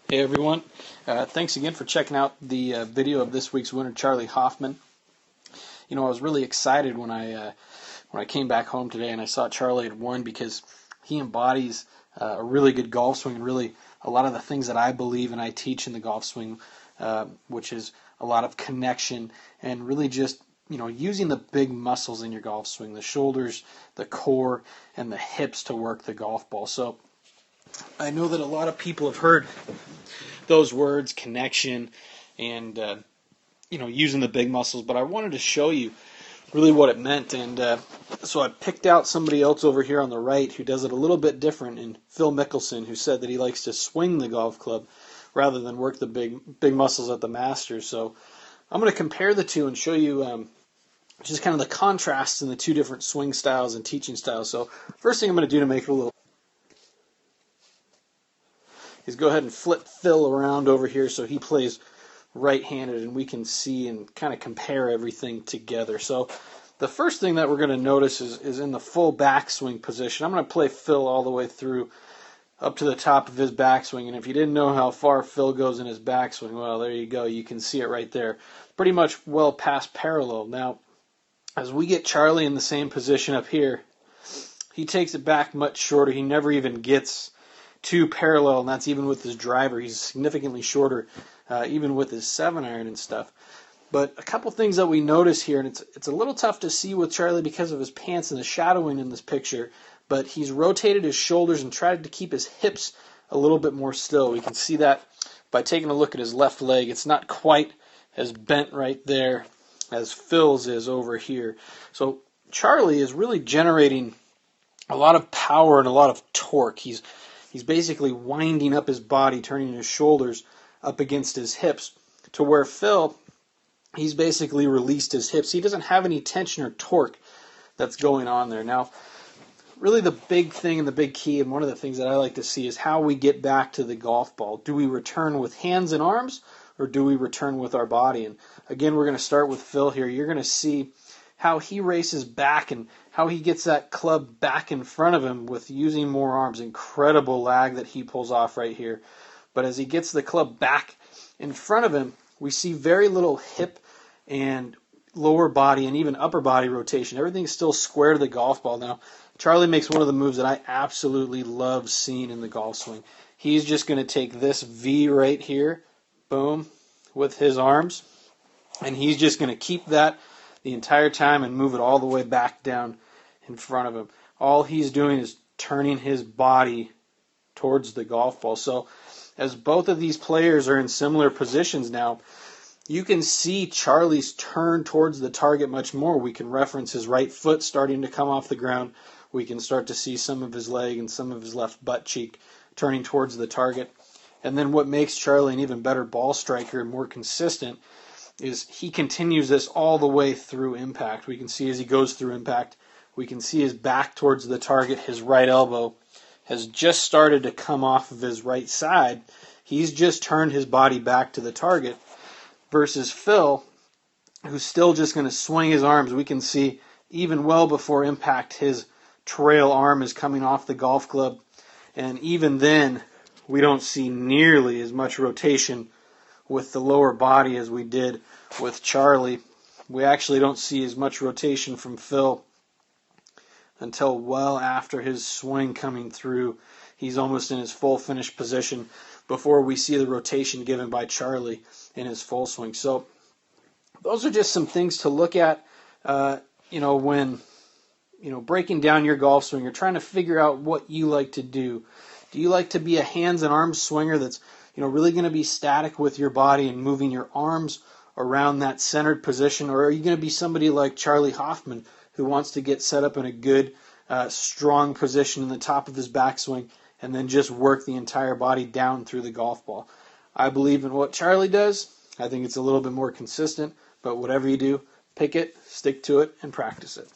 Hey everyone, thanks again for checking out the video of this week's winner, Charlie Hoffman. I was really excited when I came back home today and I saw Charlie had won because he embodies a really good golf swing and really a lot of the things that I believe and I teach in the golf swing, which is a lot of connection and really just using the big muscles in your golf swing, the shoulders, the core, and the hips to work the golf ball. So I know that a lot of people have heard those words, connection, and using the big muscles, but I wanted to show you really what it meant, and so I picked out somebody else over here on the right who does it a little bit different, and Phil Mickelson, who said that he likes to swing the golf club rather than work the big muscles at the Masters. So I'm going to compare the two and show you just kind of the contrasts in the two different swing styles and teaching styles. So first thing I'm going to do to make it a little is go ahead and flip Phil around over here so he plays right-handed and we can see and kind of compare everything together. So the first thing that we're going to notice is in the full backswing position. I'm going to play Phil all the way through up to the top of his backswing, and if you didn't know how far Phil goes in his backswing, well, there you go. You can see it right there. Pretty much well past parallel. Now, as we get Charlie in the same position up here, he takes it back much shorter. He never even gets to parallel, and that's even with his driver. He's significantly shorter, even with his 7-iron and stuff. But a couple things that we notice here, and it's a little tough to see with Charlie because of his pants and the shadowing in this picture, but he's rotated his shoulders and tried to keep his hips a little bit more still. We can see that by taking a look at his left leg. It's not quite as bent right there as Phil's is over here. So Charlie is really generating a lot of power and a lot of torque. He's basically winding up his body, turning his shoulders up against his hips, to where Phil, he's basically released his hips. He doesn't have any tension or torque that's going on there. Now, really the big thing and the big key, and one of the things that I like to see, is how we get back to the golf ball. Do we return with hands and arms, or do we return with our body? And again, we're going to start with Phil here. You're going to see how he races back and how he gets that club back in front of him with using more arms. Incredible lag that he pulls off right here. But as he gets the club back in front of him, we see very little hip and lower body and even upper body rotation. Everything's still square to the golf ball. Now, Charlie makes one of the moves that I absolutely love seeing in the golf swing. He's just going to take this V right here, boom, with his arms, and he's just going to keep that the entire time and move it all the way back down in front of him. All he's doing is turning his body towards the golf ball. So as both of these players are in similar positions now, you can see Charlie's turn towards the target much more. We can reference his right foot starting to come off the ground. We can start to see some of his leg and some of his left butt cheek turning towards the target. And then what makes Charlie an even better ball striker and more consistent is he continues this all the way through impact. We can see as he goes through impact, we can see his back towards the target. His right elbow has just started to come off of his right side. He's just turned his body back to the target, versus Phil, who's still just going to swing his arms. We can see even well before impact, his trail arm is coming off the golf club, and even then we don't see nearly as much rotation with the lower body as we did with Charlie. We actually don't see as much rotation from Phil until well after his swing coming through. He's almost in his full finish position before we see the rotation given by Charlie in his full swing. So those are just some things to look at when breaking down your golf swing. You're trying to figure out what you like to do. Do you like to be a hands and arms swinger that's really going to be static with your body and moving your arms around that centered position? Or are you going to be somebody like Charlie Hoffman who wants to get set up in a good, strong position in the top of his backswing and then just work the entire body down through the golf ball? I believe in what Charlie does. I think it's a little bit more consistent, but whatever you do, pick it, stick to it, and practice it.